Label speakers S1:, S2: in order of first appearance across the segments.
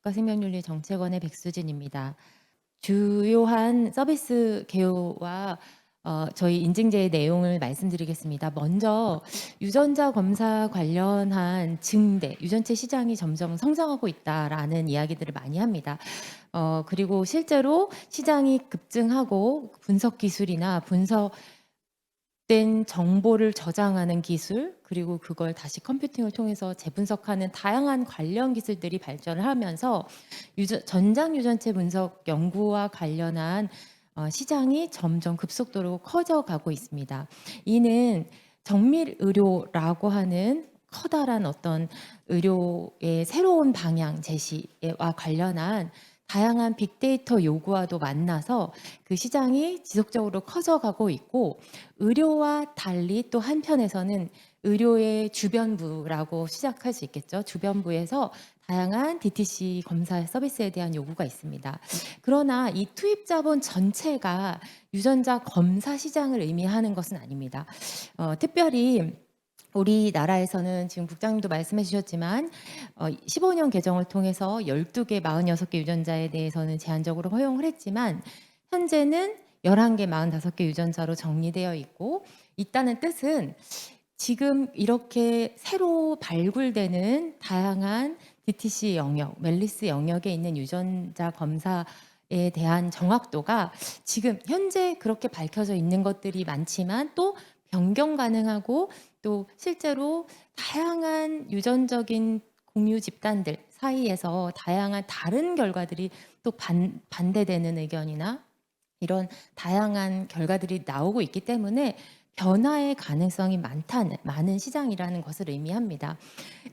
S1: 국가생명윤리정책원의 백수진입니다. 주요한 서비스 개요와 저희 인증제의 내용을 말씀드리겠습니다. 먼저 유전자 검사 관련한 증대, 유전체 시장이 점점 성장하고 있다라는 이야기들을 많이 합니다. 그리고 실제로 시장이 급증하고 분석 기술이나 분석된 정보를 저장하는 기술, 그리고 그걸 다시 컴퓨팅을 통해서 재분석하는 다양한 관련 기술들이 발전을 하면서 전장 유전체 분석 연구와 관련한 시장이 점점 급속도로 커져가고 있습니다. 이는 정밀 의료라고 하는 커다란 어떤 의료의 새로운 방향 제시와 관련한 다양한 빅데이터 요구와도 만나서 그 시장이 지속적으로 커져가고 있고, 의료와 달리 또 한편에서는 의료의 주변부라고 시작할 수 있겠죠. 주변부에서 다양한 DTC 검사 서비스에 대한 요구가 있습니다. 그러나 이 투입 자본 전체가 유전자 검사 시장을 의미하는 것은 아닙니다. 특별히 우리나라에서는 지금 국장님도 말씀해 주셨지만 15년 개정을 통해서 12개, 46개 유전자에 대해서는 제한적으로 허용을 했지만 현재는 11개, 45개 유전자로 정리되어 있다는 뜻은 지금 이렇게 새로 발굴되는 다양한 DTC 영역, 멜리스 영역에 있는 유전자 검사에 대한 정확도가 지금 현재 그렇게 밝혀져 있는 것들이 많지만 또 변경 가능하고, 또 실제로 다양한 유전적인 공유 집단들 사이에서 다양한 다른 결과들이 또 반대되는 의견이나 이런 다양한 결과들이 나오고 있기 때문에 변화의 가능성이 많은 시장이라는 것을 의미합니다.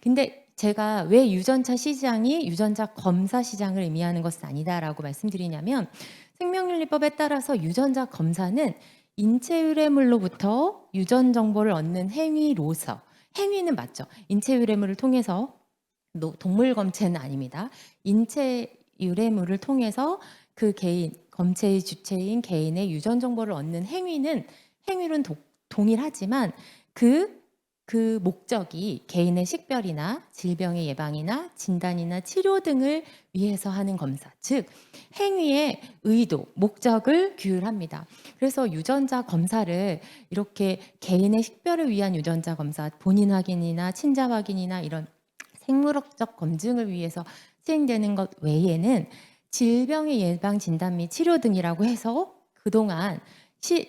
S1: 근데 제가 왜 유전차 시장이 유전자 검사 시장을 의미하는 것은 아니다라고 말씀드리냐면, 생명윤리법에 따라서 유전자 검사는 인체 유래물로부터 유전 정보를 얻는 행위로서, 행위는 맞죠. 인체 유래물을 통해서, 동물 검체는 아닙니다. 인체 유래물을 통해서 그 개인, 검체의 주체인 개인의 유전 정보를 얻는 행위는 동일하지만 그 목적이 개인의 식별이나 질병의 예방이나 진단이나 치료 등을 위해서 하는 검사, 즉 행위의 의도, 목적을 규율합니다. 그래서 유전자 검사를 이렇게 개인의 식별을 위한 유전자 검사, 본인 확인이나 친자 확인이나 이런 생물학적 검증을 위해서 시행되는 것 외에는 질병의 예방, 진단 및 치료 등이라고 해서 그동안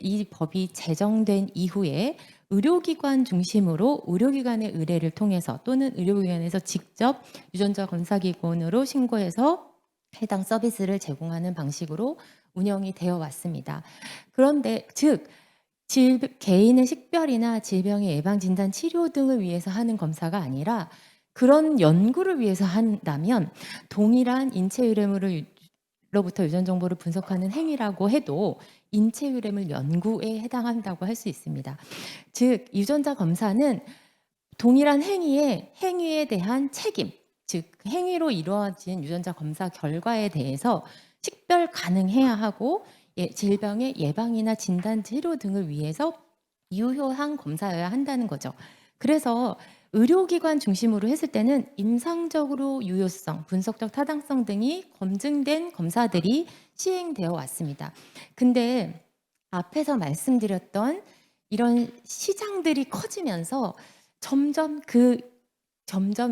S1: 이 법이 제정된 이후에 의료기관 중심으로 의료기관의 의뢰를 통해서 또는 의료기관에서 직접 유전자 검사기관으로 신고해서 해당 서비스를 제공하는 방식으로 운영이 되어 왔습니다. 그런데 즉 개인의 식별이나 질병의 예방, 진단, 치료 등을 위해서 하는 검사가 아니라 그런 연구를 위해서 한다면 동일한 인체 유래물로부터 유전 정보를 분석하는 행위라고 해도 인체 유래물 연구에 해당한다고 할 수 있습니다. 즉 유전자 검사는 동일한 행위에 대한 책임, 즉 행위로 이루어진 유전자 검사 결과에 대해서 식별 가능해야 하고, 질병의 예방이나 진단, 치료 등을 위해서 유효한 검사여야 한다는 거죠. 그래서 의료기관 중심으로 했을 때는 임상적으로 유효성, 분석적 타당성 등이 검증된 검사들이 시행되어 왔습니다. 근데 앞에서 말씀드렸던 이런 시장들이 커지면서 점점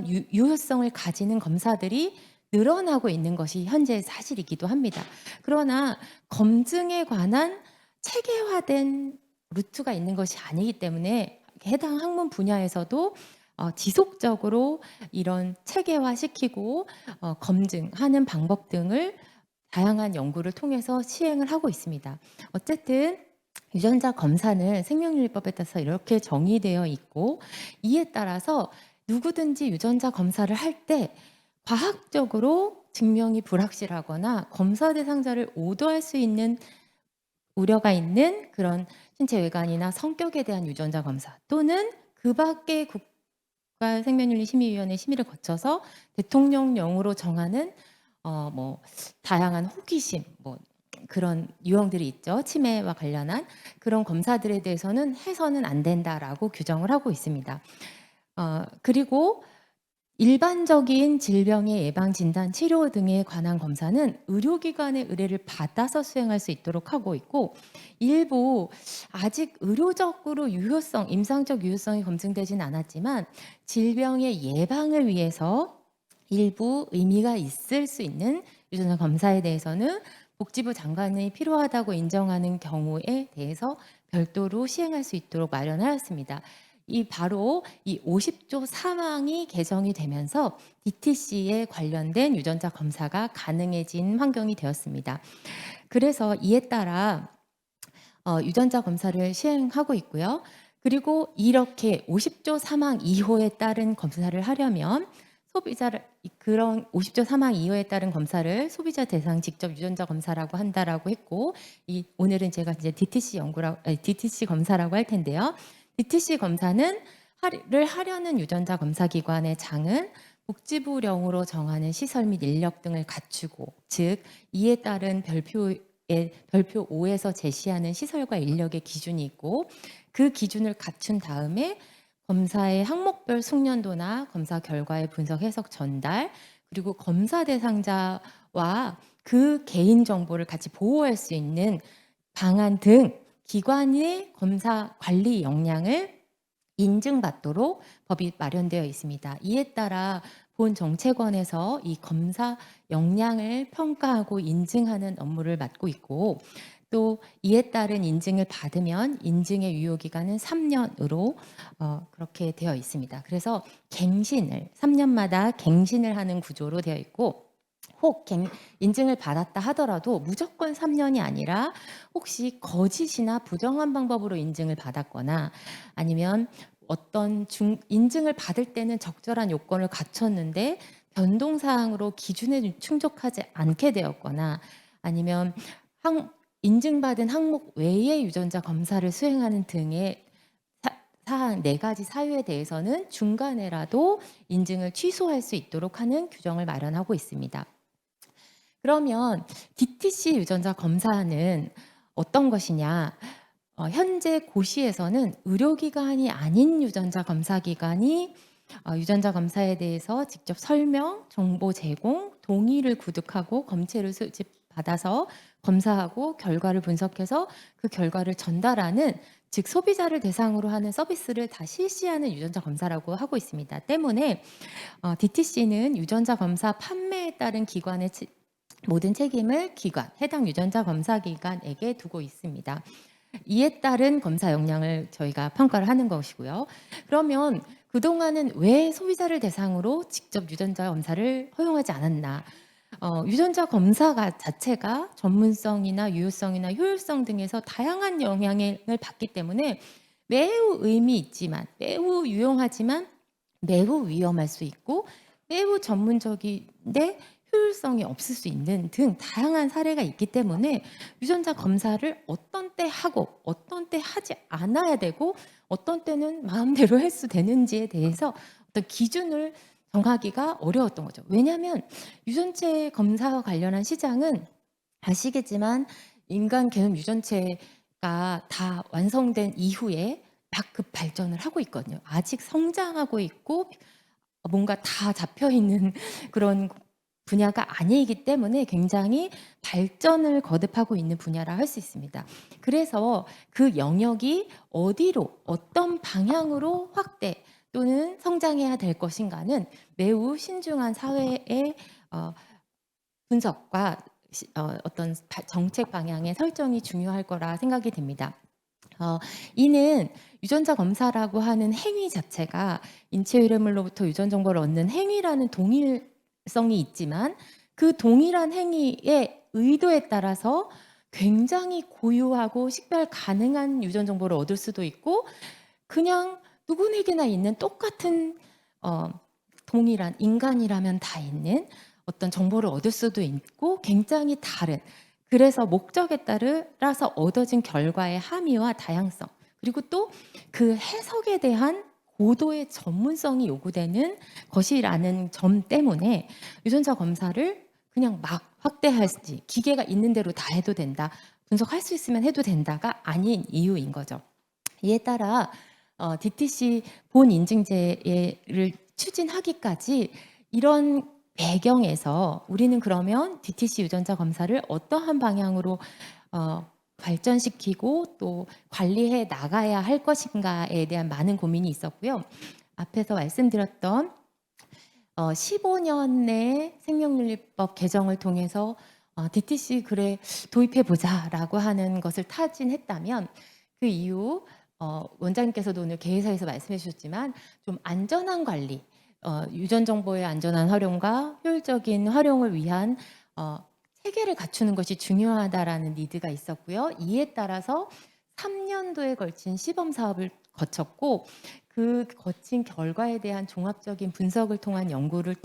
S1: 유효성을 가지는 검사들이 늘어나고 있는 것이 현재의 사실이기도 합니다. 그러나 검증에 관한 체계화된 루트가 있는 것이 아니기 때문에 해당 학문 분야에서도 지속적으로 이런 체계화시키고 검증하는 방법 등을 다양한 연구를 통해서 시행을 하고 있습니다. 어쨌든 유전자 검사는 생명윤리법에 따라서 이렇게 정의되어 있고, 이에 따라서 누구든지 유전자 검사를 할 때 과학적으로 증명이 불확실하거나 검사 대상자를 오도할 수 있는 우려가 있는 그런 신체 외관이나 성격에 대한 유전자 검사, 또는 그 밖의 국가생명윤리심의위원회 심의를 거쳐서 대통령령으로 정하는 다양한 호기심, 그런 유형들이 있죠. 치매와 관련한 그런 검사들에 대해서는 해서는 안 된다라고 규정을 하고 있습니다. 그리고 일반적인 질병의 예방, 진단, 치료 등에 관한 검사는 의료기관의 의뢰를 받아서 수행할 수 있도록 하고 있고, 일부 아직 의료적으로 유효성, 임상적 유효성이 검증되진 않았지만 질병의 예방을 위해서 일부 의미가 있을 수 있는 유전자 검사에 대해서는 복지부 장관이 필요하다고 인정하는 경우에 대해서 별도로 시행할 수 있도록 마련하였습니다. 바로 이 50조 3항이 개정이 되면서 DTC에 관련된 유전자 검사가 가능해진 환경이 되었습니다. 그래서 이에 따라 유전자 검사를 시행하고 있고요. 그리고 이렇게 50조 3항 2호에 따른 검사를 하려면 그런 50조 3항 2호에 따른 검사를 소비자 대상 직접 유전자 검사라고 한다라고 했고, 오늘은 제가 이제 DTC 검사라고 할 텐데요. DTC 검사는 하려는 유전자 검사 기관의 장은 복지부령으로 정하는 시설 및 인력 등을 갖추고, 즉 이에 따른 별표 5에서 제시하는 시설과 인력의 기준이 있고, 그 기준을 갖춘 다음에 검사의 항목별 숙련도나 검사 결과의 분석 해석 전달, 그리고 검사 대상자와 그 개인 정보를 같이 보호할 수 있는 방안 등 기관의 검사 관리 역량을 인증받도록 법이 마련되어 있습니다. 이에 따라 본 정책원에서 이 검사 역량을 평가하고 인증하는 업무를 맡고 있고, 또 이에 따른 인증을 받으면 인증의 유효기간은 3년으로 그렇게 되어 있습니다. 그래서 3년마다 갱신을 하는 구조로 되어 있고, 혹 인증을 받았다 하더라도 무조건 3년이 아니라 혹시 거짓이나 부정한 방법으로 인증을 받았거나, 아니면 인증을 받을 때는 적절한 요건을 갖췄는데 변동사항으로 기준에 충족하지 않게 되었거나, 아니면 인증받은 항목 외의 유전자 검사를 수행하는 등의 사항 4가지 사유에 대해서는 중간에라도 인증을 취소할 수 있도록 하는 규정을 마련하고 있습니다. 그러면 DTC 유전자 검사는 어떤 것이냐? 현재 고시에서는 의료기관이 아닌 유전자 검사기관이 유전자 검사에 대해서 직접 설명, 정보 제공, 동의를 구득하고 검체를 수집받아서 검사하고 결과를 분석해서 그 결과를 전달하는, 즉 소비자를 대상으로 하는 서비스를 다 실시하는 유전자 검사라고 하고 있습니다. 때문에 DTC는 유전자 검사 판매에 따른 기관의 모든 책임을 해당 유전자 검사 기관에게 두고 있습니다. 이에 따른 검사 역량을 저희가 평가를 하는 것이고요. 그러면 그동안은 왜 소비자를 대상으로 직접 유전자 검사를 허용하지 않았나? 유전자 검사가 자체가 전문성이나 유효성이나 효율성 등에서 다양한 영향을 받기 때문에 매우 의미 있지만, 매우 유용하지만 매우 위험할 수 있고, 매우 전문적인데 효율성이 없을 수 있는 등 다양한 사례가 있기 때문에 유전자 검사를 어떤 때 하고 어떤 때 하지 않아야 되고 어떤 때는 마음대로 해도 되는지에 대해서 어떤 기준을 정하기가 어려웠던 거죠. 왜냐하면 유전체 검사와 관련한 시장은 아시겠지만 인간 게놈 유전체가 다 완성된 이후에 막 급 발전을 하고 있거든요. 아직 성장하고 있고 뭔가 다 잡혀 있는 그런 분야가 아니기 때문에 굉장히 발전을 거듭하고 있는 분야라 할 수 있습니다. 그래서 그 영역이 어디로, 어떤 방향으로 확대 또는 성장해야 될 것인가는 매우 신중한 사회의 분석과 어떤 정책 방향의 설정이 중요할 거라 생각이 됩니다. 이는 유전자 검사라고 하는 행위 자체가 인체 유래물로부터 유전 정보를 얻는 행위라는 동일성이 있지만, 그 동일한 행위의 의도에 따라서 굉장히 고유하고 식별 가능한 유전 정보를 얻을 수도 있고, 그냥 누구에게나 있는 똑같은 동일한, 인간이라면 다 있는 어떤 정보를 얻을 수도 있고, 굉장히 다른, 그래서 목적에 따라서 얻어진 결과의 함의와 다양성, 그리고 또 그 해석에 대한 고도의 전문성이 요구되는 것이라는 점 때문에 유전자 검사를 그냥 막 확대할지, 기계가 있는 대로 다 해도 된다, 분석할 수 있으면 해도 된다가 아닌 이유인 거죠. 이에 따라 DTC 본 인증제를 추진하기까지 이런 배경에서 우리는 그러면 DTC 유전자 검사를 어떠한 방향으로 발전시키고 또 관리해 나가야 할 것인가에 대한 많은 고민이 있었고요. 앞에서 말씀드렸던 15년 내 생명윤리법 개정을 통해서 DTC 그래 도입해 보자라고 하는 것을 타진했다면 그 이후 원장님께서도 오늘 개회사에서 말씀해 주셨지만 좀 안전한 관리, 유전 정보의 안전한 활용과 효율적인 활용을 위한 체계를 갖추는 것이 중요하다라는 니드가 있었고요. 이에 따라서 3년도에 걸친 시범 사업을 거쳤고 그 거친 결과에 대한 종합적인 분석을 통한 연구를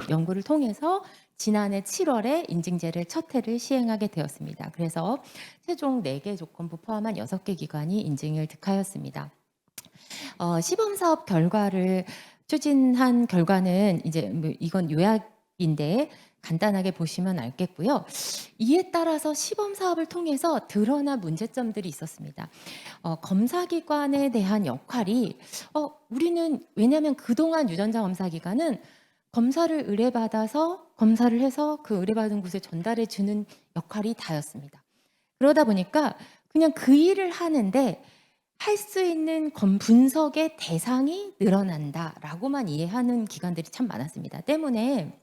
S1: 통해서 지난해 7월에 인증제를 첫 해를 시행하게 되었습니다. 그래서 최종 4개 조건부 포함한 6개 기관이 인증을 득하였습니다. 시범 사업 결과를 추진한 결과는 이제 이건 요약인데 간단하게 보시면 알겠고요. 이에 따라서 시범 사업을 통해서 드러난 문제점들이 있었습니다. 검사기관에 대한 역할이 우리는 왜냐하면 그동안 유전자 검사기관은 검사를 의뢰받아서 검사를 해서 그 의뢰받은 곳에 전달해 주는 역할이 다였습니다. 그러다 보니까 그냥 그 일을 하는데 할 수 있는 분석의 대상이 늘어난다라고만 이해하는 기관들이 참 많았습니다. 때문에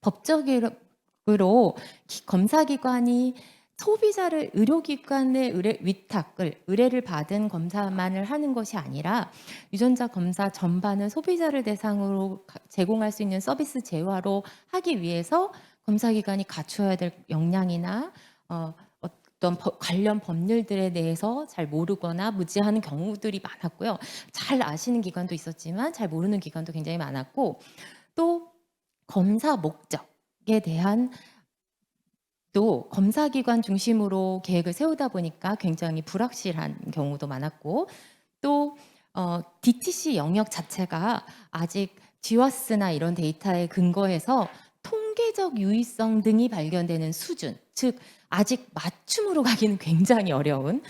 S1: 법적으로 검사기관이 소비자를 의료기관의 의뢰를 받은 검사만을 하는 것이 아니라 유전자 검사 전반은 소비자를 대상으로 제공할 수 있는 서비스 재화로 하기 위해서 검사기관이 갖춰야 될 역량이나 어떤 관련 법률들에 대해서 잘 모르거나 무지하는 경우들이 많았고요. 잘 아시는 기관도 있었지만 잘 모르는 기관도 굉장히 많았고 또 검사 목적에 대한 또 검사기관 중심으로 계획을 세우다 보니까 굉장히 불확실한 경우도 많았고 또 DTC 영역 자체가 아직 GWAS나 이런 데이터에 근거해서 통계적 유의성 등이 발견되는 수준, 즉 아직 맞춤으로 가기는 굉장히 어려운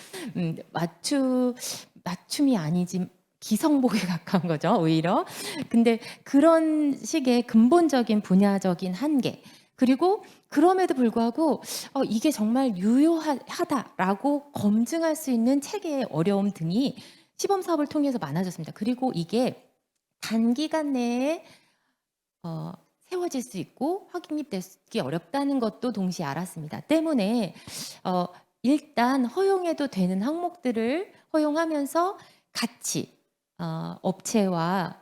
S1: 맞춤이 아니지 기성복에 가까운 거죠, 오히려. 근데 그런 식의 근본적인 분야적인 한계 그리고 그럼에도 불구하고 이게 정말 유효하다라고 검증할 수 있는 체계의 어려움 등이 시범 사업을 통해서 많아졌습니다. 그리고 이게 단기간 내에 세워질 수 있고 확립되기 어렵다는 것도 동시에 알았습니다. 때문에 일단 허용해도 되는 항목들을 허용하면서 같이 업체와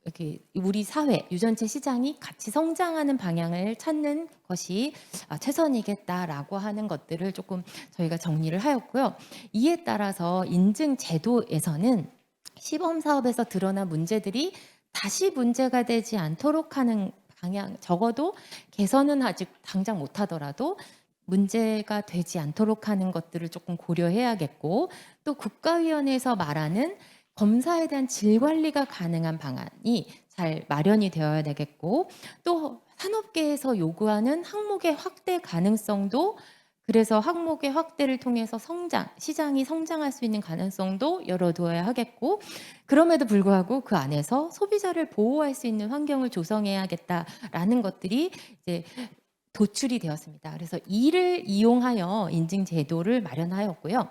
S1: 이렇게 우리 사회 유전체 시장이 같이 성장하는 방향을 찾는 것이 최선이겠다라고 하는 것들을 조금 저희가 정리를 하였고요. 이에 따라서 인증 제도에서는 시범 사업에서 드러난 문제들이 다시 문제가 되지 않도록 하는 방향, 적어도 개선은 아직 당장 못하더라도 문제가 되지 않도록 하는 것들을 조금 고려해야겠고 또 국가위원회에서 말하는 검사에 대한 질 관리가 가능한 방안이 잘 마련이 되어야 되겠고 또 산업계에서 요구하는 항목의 확대 가능성도 그래서 항목의 확대를 통해서 시장이 성장할 수 있는 가능성도 열어두어야 하겠고 그럼에도 불구하고 그 안에서 소비자를 보호할 수 있는 환경을 조성해야겠다라는 것들이 이제 도출이 되었습니다. 그래서 이를 이용하여 인증 제도를 마련하였고요.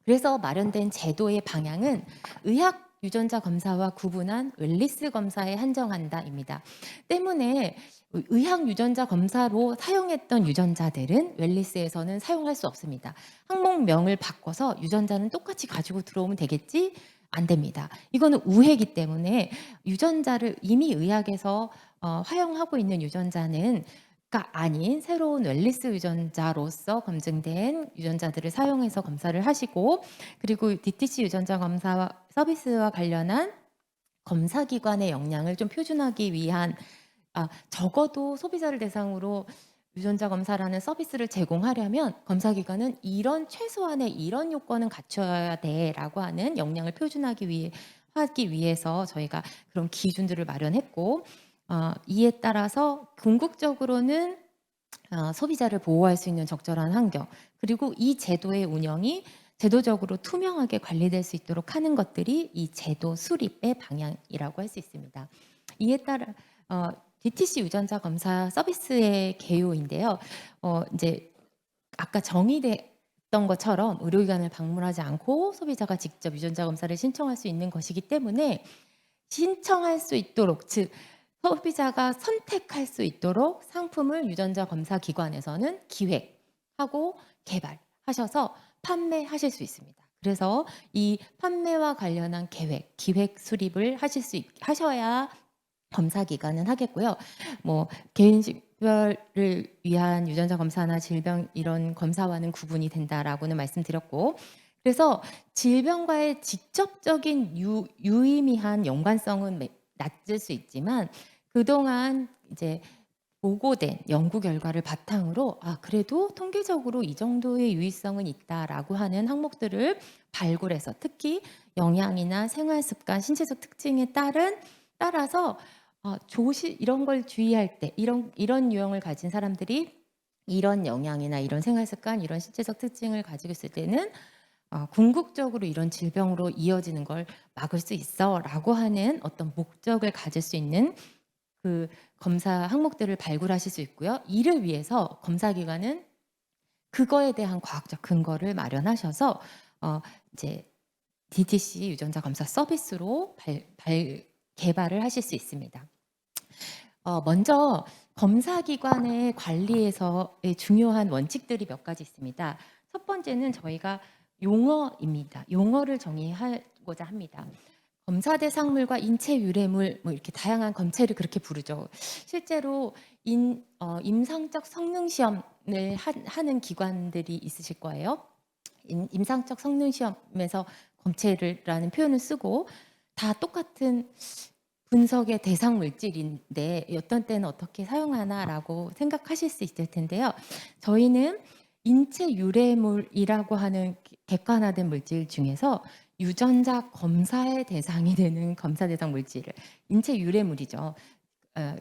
S1: 그래서 마련된 제도의 방향은 의학 유전자 검사와 구분한 웰리스 검사에 한정한다입니다. 때문에 의학 유전자 검사로 사용했던 유전자들은 웰리스에서는 사용할 수 없습니다. 항목명을 바꿔서 유전자는 똑같이 가지고 들어오면 되겠지? 안 됩니다. 이거는 우회이기 때문에 유전자를 이미 의학에서 활용하고 있는 유전자는 아닌 새로운 웰리스 유전자로서 검증된 유전자들을 사용해서 검사를 하시고 그리고 DTC 유전자 검사 서비스와 관련한 검사기관의 역량을 좀 표준하기 위한 적어도 소비자를 대상으로 유전자 검사라는 서비스를 제공하려면 검사기관은 이런 최소한의 이런 요건은 갖춰야 돼라고 하는 역량을 표준하기 위해서 저희가 그런 기준들을 마련했고 이에 따라서 궁극적으로는 소비자를 보호할 수 있는 적절한 환경 그리고 이 제도의 운영이 제도적으로 투명하게 관리될 수 있도록 하는 것들이 이 제도 수립의 방향이라고 할 수 있습니다. 이에 따라 DTC 유전자 검사 서비스의 개요인데요. 인제 아까 정의됐던 것처럼 의료기관을 방문하지 않고 소비자가 직접 유전자 검사를 신청할 수 있는 것이기 때문에 신청할 수 있도록, 즉 소비자가 선택할 수 있도록 상품을 유전자 검사 기관에서는 기획하고 개발하셔서 판매하실 수 있습니다. 그래서 이 판매와 관련한 기획 수립을 하셔야 검사 기관은 하겠고요. 뭐 개인식별을 위한 유전자 검사나 질병 이런 검사와는 구분이 된다라고는 말씀드렸고, 그래서 질병과의 직접적인 유의미한 연관성은 낮을 수 있지만 그동안 이제 보고된 연구 결과를 바탕으로 그래도 통계적으로 이 정도의 유의성은 있다라고 하는 항목들을 발굴해서, 특히 영양이나 생활 습관, 신체적 특징에 따라서 이런 걸 주의할 때 이런 유형을 가진 사람들이 이런 영양이나 이런 생활 습관, 이런 신체적 특징을 가지고 있을 때는 궁극적으로 이런 질병으로 이어지는 걸 막을 수 있어라고 하는 어떤 목적을 가질 수 있는 그 검사 항목들을 발굴하실 수 있고요. 이를 위해서 검사기관은 그거에 대한 과학적 근거를 마련하셔서 이제 DTC 유전자 검사 서비스로 개발을 하실 수 있습니다. 먼저 검사기관의 관리에서의 중요한 원칙들이 몇 가지 있습니다. 첫 번째는 저희가 용어입니다. 용어를 정의하고자 합니다. 검사 대상물과 인체 유래물, 뭐 이렇게 다양한 검체를 그렇게 부르죠. 실제로 임상적 성능 시험을 하는 기관들이 있으실 거예요. 임상적 성능 시험에서 검체라는 표현을 쓰고 다 똑같은 분석의 대상 물질인데 어떤 때는 어떻게 사용하나라고 생각하실 수 있을 텐데요. 저희는 인체 유래물이라고 하는 객관화된 물질 중에서 유전자 검사의 대상이 되는 검사 대상 물질을, 인체 유래물이죠.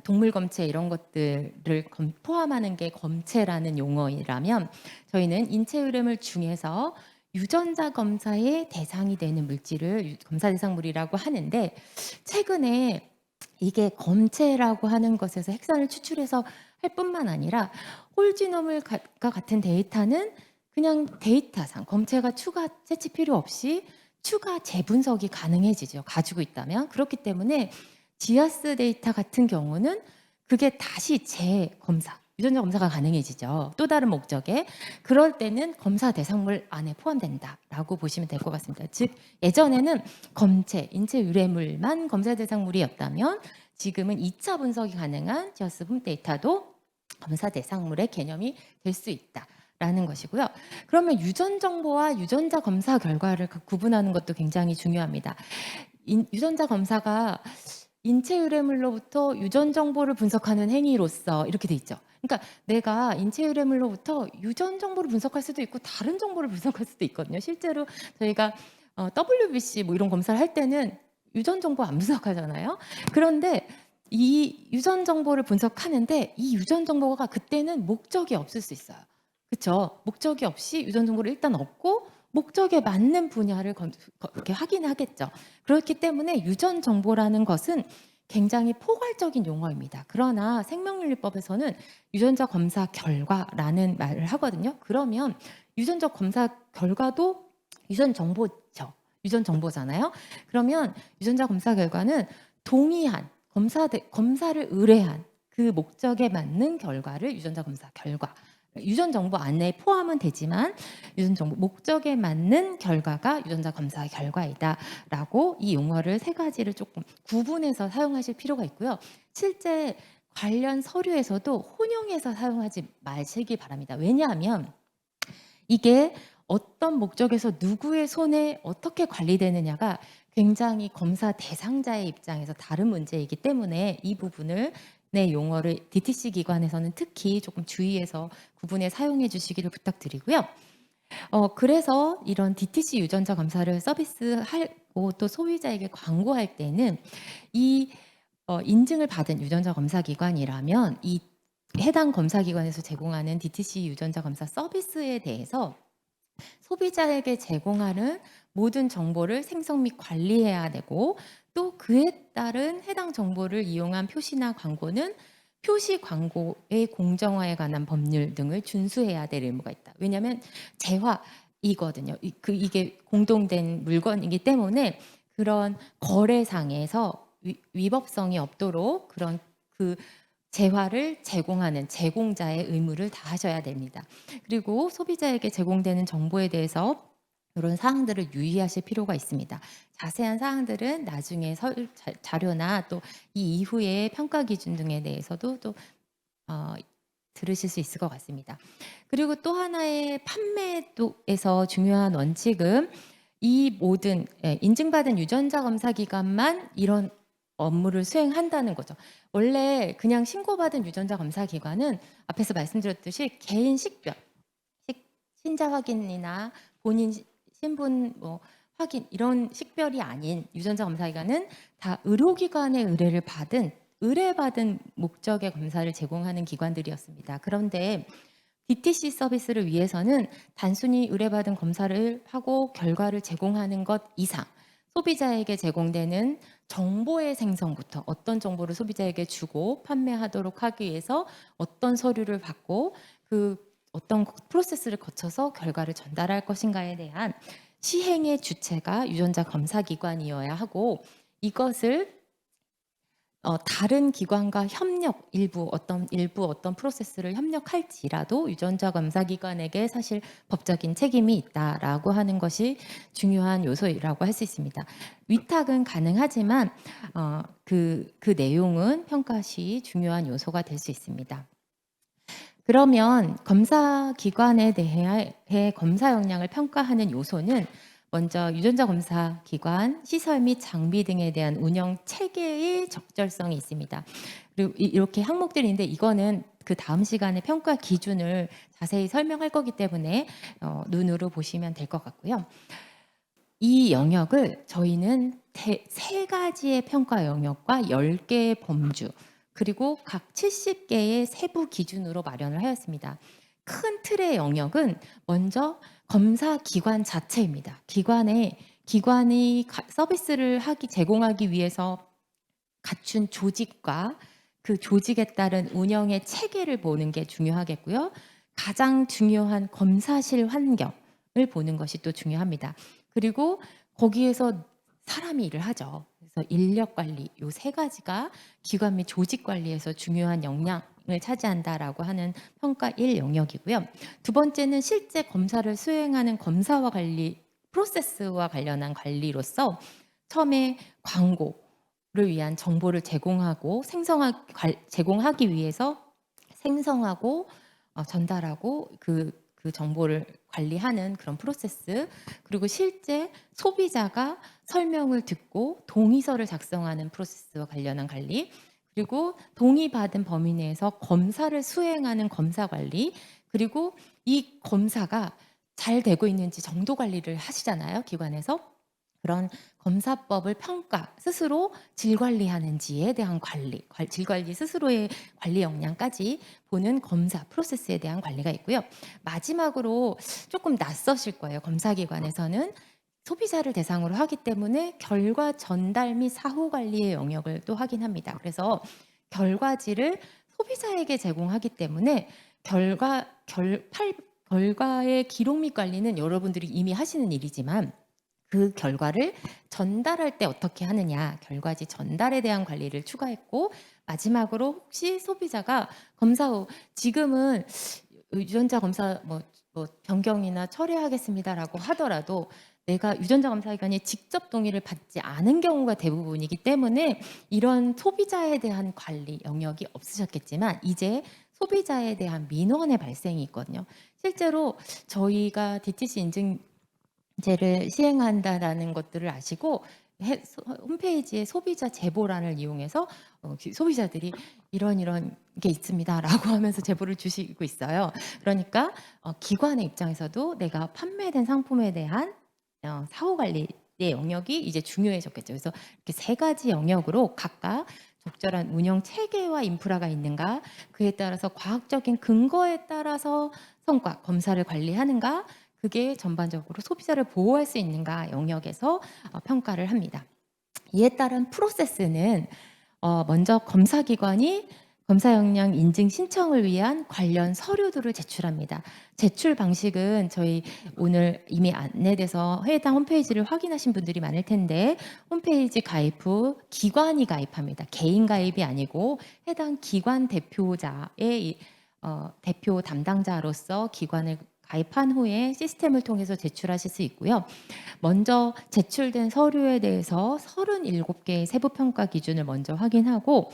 S1: 동물 검체 이런 것들을 포함하는 게 검체라는 용어이라면, 저희는 인체 유래물 중에서 유전자 검사의 대상이 되는 물질을 검사 대상물이라고 하는데, 최근에 이게 검체라고 하는 것에서 핵산을 추출해서 할 뿐만 아니라 홀지놈과 같은 데이터는 그냥 데이터상 검체가 추가 채취 필요 없이 추가 재분석이 가능해지죠. 가지고 있다면. 그렇기 때문에 지아스 데이터 같은 경우는 그게 다시 재검사, 유전자 검사가 가능해지죠. 또 다른 목적에. 그럴 때는 검사 대상물 안에 포함된다라고 보시면 될 것 같습니다. 즉 예전에는 검체, 인체 유래물만 검사 대상물이었다면 지금은 2차 분석이 가능한 지아스 홈 데이터도 검사 대상물의 개념이 될 수 있다라는 것이고요. 그러면 유전 정보와 유전자 검사 결과를 구분하는 것도 굉장히 중요합니다. 유전자 검사가 인체 유래물로부터 유전 정보를 분석하는 행위로서 이렇게 돼 있죠. 그러니까 내가 인체 유래물로부터 유전 정보를 분석할 수도 있고 다른 정보를 분석할 수도 있거든요. 실제로 저희가 WBC 뭐 이런 검사를 할 때는 유전 정보 안 분석하잖아요. 그런데 이 유전 정보를 분석하는데 이 유전 정보가 그때는 목적이 없을 수 있어요. 그쵸? 목적이 없이 유전 정보를 일단 얻고 목적에 맞는 분야를 이렇게 확인하겠죠. 그렇기 때문에 유전 정보라는 것은 굉장히 포괄적인 용어입니다. 그러나 생명윤리법에서는 유전자 검사 결과라는 말을 하거든요. 그러면 유전적 검사 결과도 유전 정보죠. 유전 정보잖아요. 그러면 유전자 검사 결과는 동의한 검사를 의뢰한 그 목적에 맞는 결과를 유전자 검사 결과, 유전 정보 안에 포함은 되지만 유전 정보 목적에 맞는 결과가 유전자 검사 결과이다라고 이 용어를 세 가지를 조금 구분해서 사용하실 필요가 있고요. 실제 관련 서류에서도 혼용해서 사용하지 마시기 바랍니다. 왜냐하면 이게 어떤 목적에서 누구의 손에 어떻게 관리되느냐가 굉장히 검사 대상자의 입장에서 다른 문제이기 때문에 이 부분을 용어를 DTC 기관에서는 특히 조금 주의해서 구분해 사용해 주시기를 부탁드리고요. 그래서 이런 DTC 유전자 검사를 서비스하고 또 소비자에게 광고할 때는 이 인증을 받은 유전자 검사 기관이라면 이 해당 검사 기관에서 제공하는 DTC 유전자 검사 서비스에 대해서 소비자에게 제공하는 모든 정보를 생성 및 관리해야 되고, 또 그에 따른 해당 정보를 이용한 표시나 광고는 표시 광고의 공정화에 관한 법률 등을 준수해야 될 의무가 있다. 왜냐하면 재화이거든요. 이게 공동된 물건이기 때문에 그런 거래상에서 위법성이 없도록 그런 그 재화를 제공하는 제공자의 의무를 다하셔야 됩니다. 그리고 소비자에게 제공되는 정보에 대해서 이런 사항들을 유의하실 필요가 있습니다. 자세한 사항들은 나중에 자료나 또 이 이후의 평가 기준 등에 대해서도 또 어, 들으실 수 있을 것 같습니다. 그리고 또 하나의 판매에서 중요한 원칙은 이 모든 인증받은 유전자 검사 기관만 이런 업무를 수행한다는 거죠. 원래 그냥 신고받은 유전자 검사 기관은 앞에서 말씀드렸듯이 개인 식별, 신자 확인이나 본인 신분 확인 이런 식별이 아닌 유전자 검사 기관은 다 의료기관의 의뢰받은 목적의 검사를 제공하는 기관들이었습니다. 그런데 DTC 서비스를 위해서는 단순히 의뢰받은 검사를 하고 결과를 제공하는 것 이상 소비자에게 제공되는 정보의 생성부터 어떤 정보를 소비자에게 주고 판매하도록 하기 위해서 어떤 서류를 받고 그 어떤 프로세스를 거쳐서 결과를 전달할 것인가에 대한 시행의 주체가 유전자 검사 기관이어야 하고, 이것을 다른 기관과 일부 어떤 프로세스를 협력할지라도 유전자 검사 기관에게 사실 법적인 책임이 있다라고 하는 것이 중요한 요소라고 할 수 있습니다. 위탁은 가능하지만 그 내용은 평가 시 중요한 요소가 될 수 있습니다. 그러면 검사 기관에 대해 검사 역량을 평가하는 요소는 먼저 유전자 검사 기관, 시설 및 장비 등에 대한 운영 체계의 적절성이 있습니다. 그리고 이렇게 항목들이 있는데 이거는 그 다음 시간에 평가 기준을 자세히 설명할 거기 때문에 눈으로 보시면 될 것 같고요. 이 영역을 저희는 세 가지의 평가 영역과 10개의 범주, 그리고 각 70개의 세부 기준으로 마련을 하였습니다. 큰 틀의 영역은 먼저 검사 기관 자체입니다. 기관이 서비스를 제공하기 위해서 갖춘 조직과 그 조직에 따른 운영의 체계를 보는 게 중요하겠고요. 가장 중요한 검사실 환경을 보는 것이 또 중요합니다. 그리고 거기에서 사람이 일을 하죠. 그래서 인력 관리, 요 세 가지가 기관 및 조직 관리에서 중요한 역량을 차지한다라고 하는 평가 1 영역이고요. 두 번째는 실제 검사를 수행하는 검사와 관리, 프로세스와 관련한 관리로서 처음에 광고를 위한 정보를 제공하기 위해서 생성하고 전달하고 그 정보를 관리하는 그런 프로세스, 그리고 실제 소비자가 설명을 듣고 동의서를 작성하는 프로세스와 관련한 관리, 그리고 동의받은 범위 내에서 검사를 수행하는 검사 관리, 그리고 이 검사가 잘 되고 있는지 정도 관리를 하시잖아요, 기관에서. 그런 검사법을 스스로 질 관리하는지에 대한 질 관리 스스로의 관리 역량까지 보는 검사 프로세스에 대한 관리가 있고요. 마지막으로 조금 낯서실 거예요. 검사기관에서는 소비자를 대상으로 하기 때문에 결과 전달 및 사후 관리의 영역을 또 확인합니다. 그래서 결과지를 소비자에게 제공하기 때문에 결과의 기록 및 관리는 여러분들이 이미 하시는 일이지만 그 결과를 전달할 때 어떻게 하느냐, 결과지 전달에 대한 관리를 추가했고, 마지막으로 혹시 소비자가 검사 후 지금은 유전자 검사 변경이나 철회하겠습니다라고 하더라도 내가 유전자 검사 기관이 직접 동의를 받지 않은 경우가 대부분이기 때문에 이런 소비자에 대한 관리 영역이 없으셨겠지만 이제 소비자에 대한 민원의 발생이 있거든요. 실제로 저희가 DTC 인증제를 시행한다라는 것들을 아시고 홈페이지에 소비자 제보란을 이용해서 소비자들이 이런 게 있습니다라고 하면서 제보를 주시고 있어요. 그러니까 기관의 입장에서도 내가 판매된 상품에 대한 사후 관리의 영역이 이제 중요해졌겠죠. 그래서 이렇게 세 가지 영역으로 각각 적절한 운영 체계와 인프라가 있는가, 그에 따라서 과학적인 근거에 따라서 검사를 관리하는가, 그게 전반적으로 소비자를 보호할 수 있는가 영역에서 평가를 합니다. 이에 따른 프로세스는 먼저 검사기관이 검사 역량 인증 신청을 위한 관련 서류들을 제출합니다. 제출 방식은 저희 오늘 이미 안내돼서 해당 홈페이지를 확인하신 분들이 많을 텐데 홈페이지 가입 후 기관이 가입합니다. 개인 가입이 아니고 해당 기관 대표자의 대표 담당자로서 기관을 가입한 후에 시스템을 통해서 제출하실 수 있고요. 먼저 제출된 서류에 대해서 37개의 세부 평가 기준을 먼저 확인하고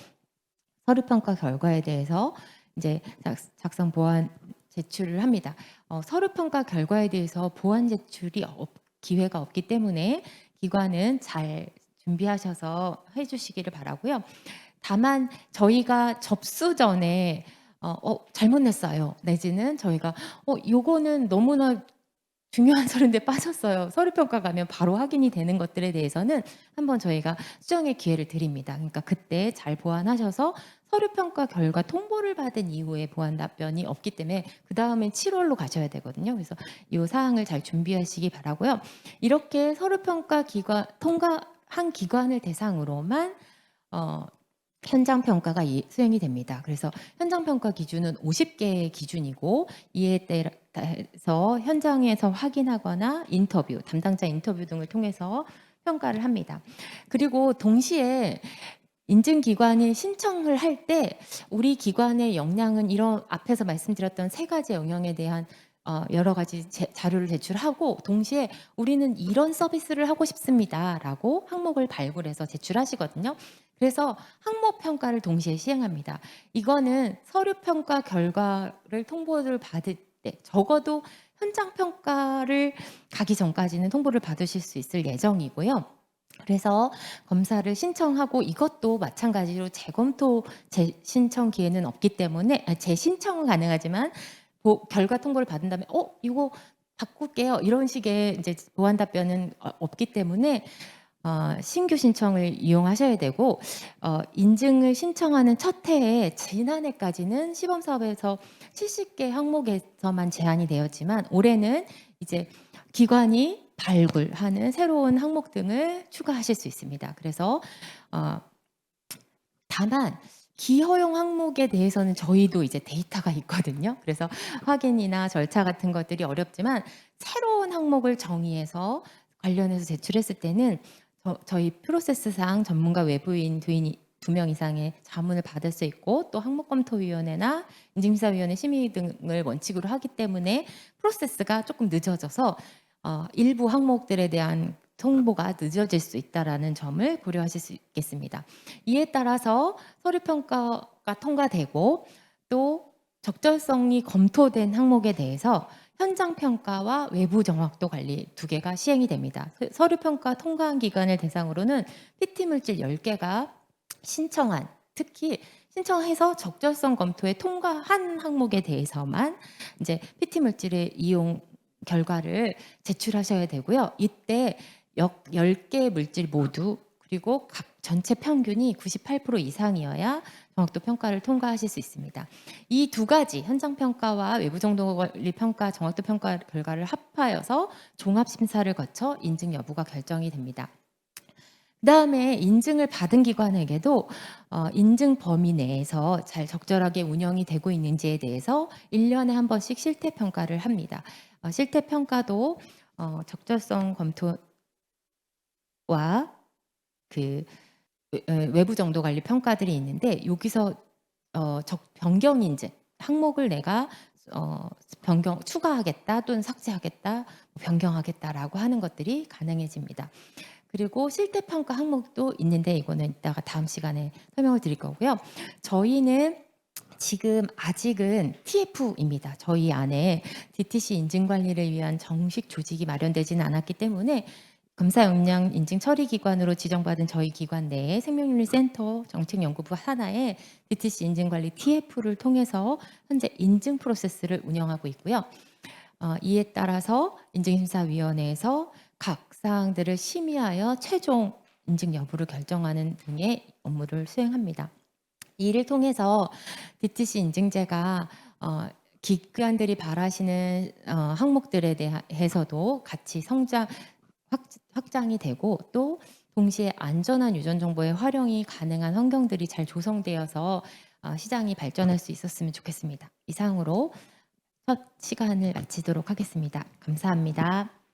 S1: 서류 평가 결과에 대해서 이제 작성 보완 제출을 합니다. 서류 평가 결과에 대해서 보완 제출이 기회가 없기 때문에 기관은 잘 준비하셔서 해주시기를 바라고요. 다만 저희가 접수 전에 잘못 냈어요. 내지는 저희가 요거는 너무나 중요한 서류인데 빠졌어요. 서류 평가 가면 바로 확인이 되는 것들에 대해서는 한번 저희가 수정의 기회를 드립니다. 그러니까 그때 잘 보완하셔서 서류 평가 결과 통보를 받은 이후에 보완 답변이 없기 때문에 그다음엔 7월로 가셔야 되거든요. 그래서 이 사항을 잘 준비하시기 바라고요. 이렇게 서류 평가 기관 통과한 기관을 대상으로만 현장 평가가 수행이 됩니다. 그래서 현장 평가 기준은 50개의 기준이고 이에 따라서 현장에서 확인하거나 인터뷰, 담당자 인터뷰 등을 통해서 평가를 합니다. 그리고 동시에 인증기관이 신청을 할 때 우리 기관의 역량은 이런 앞에서 말씀드렸던 3가지 영역에 대한 여러 가지 자료를 제출하고 동시에 우리는 이런 서비스를 하고 싶습니다라고 항목을 발굴해서 제출하시거든요. 그래서 항목 평가를 동시에 시행합니다. 이거는 서류 평가 결과를 통보를 받을 때 적어도 현장 평가를 가기 전까지는 통보를 받으실 수 있을 예정이고요. 그래서 검사를 신청하고 이것도 마찬가지로 재검토 재신청 기회는 없기 때문에 재신청은 가능하지만 결과 통보를 받은 다음에 이거 바꿀게요 이런 식의 이제 보완 답변은 없기 때문에 신규 신청을 이용하셔야 되고 인증을 신청하는 첫 해에 지난해까지는 시범사업에서 70개 항목에서만 제한이 되었지만 올해는 이제 기관이 발굴하는 새로운 항목 등을 추가하실 수 있습니다. 그래서 다만 기허용 항목에 대해서는 저희도 이제 데이터가 있거든요. 그래서 확인이나 절차 같은 것들이 어렵지만 새로운 항목을 정의해서 관련해서 제출했을 때는 저희 프로세스상 전문가 외부인 2명 이상의 자문을 받을 수 있고 또 항목검토위원회나 인증심사위원회 심의 등을 원칙으로 하기 때문에 프로세스가 조금 늦어져서 일부 항목들에 대한 통보가 늦어질 수 있다는 점을 고려하실 수 있겠습니다. 이에 따라서 서류 평가가 통과되고 또 적절성이 검토된 항목에 대해서 현장 평가와 외부 정확도 관리 2개가 시행이 됩니다. 서류 평가 통과한 기관을 대상으로는 PT 물질 10개가 신청한 특히 신청해서 적절성 검토에 통과한 항목에 대해서만 이제 PT 물질의 이용 결과를 제출하셔야 되고요. 이때 10개 물질 모두 그리고 각 전체 평균이 98% 이상이어야 정확도 평가를 통과하실 수 있습니다. 이 2가지 현장 평가와 외부 정도 관리 평가, 정확도 평가 결과를 합하여서 종합 심사를 거쳐 인증 여부가 결정이 됩니다. 그다음에 인증을 받은 기관에게도 인증 범위 내에서 잘 적절하게 운영이 되고 있는지에 대해서 1년에 한 번씩 실태 평가를 합니다. 실태 평가도 적절성 검토와 그 외부 정도 관리 평가들이 있는데 여기서 변경 인증 항목을 내가 변경 추가하겠다 또는 삭제하겠다 변경하겠다라고 하는 것들이 가능해집니다. 그리고 실태 평가 항목도 있는데 이거는 이따가 다음 시간에 설명을 드릴 거고요. 저희는 지금 아직은 TF입니다. 저희 안에 DTC 인증 관리를 위한 정식 조직이 마련되지는 않았기 때문에 검사 역량 인증 처리 기관으로 지정받은 저희 기관 내에 생명윤리센터 정책연구부 산하에 DTC 인증 관리 TF를 통해서 현재 인증 프로세스를 운영하고 있고요. 이에 따라서 인증심사위원회에서 각 사항들을 심의하여 최종 인증 여부를 결정하는 등의 업무를 수행합니다. 이를 통해서 DTC 인증제가 기관들이 바라시는 항목들에 대해서도 같이 확장이 되고 또 동시에 안전한 유전 정보의 활용이 가능한 환경들이 잘 조성되어서 시장이 발전할 수 있었으면 좋겠습니다. 이상으로 첫 시간을 마치도록 하겠습니다. 감사합니다.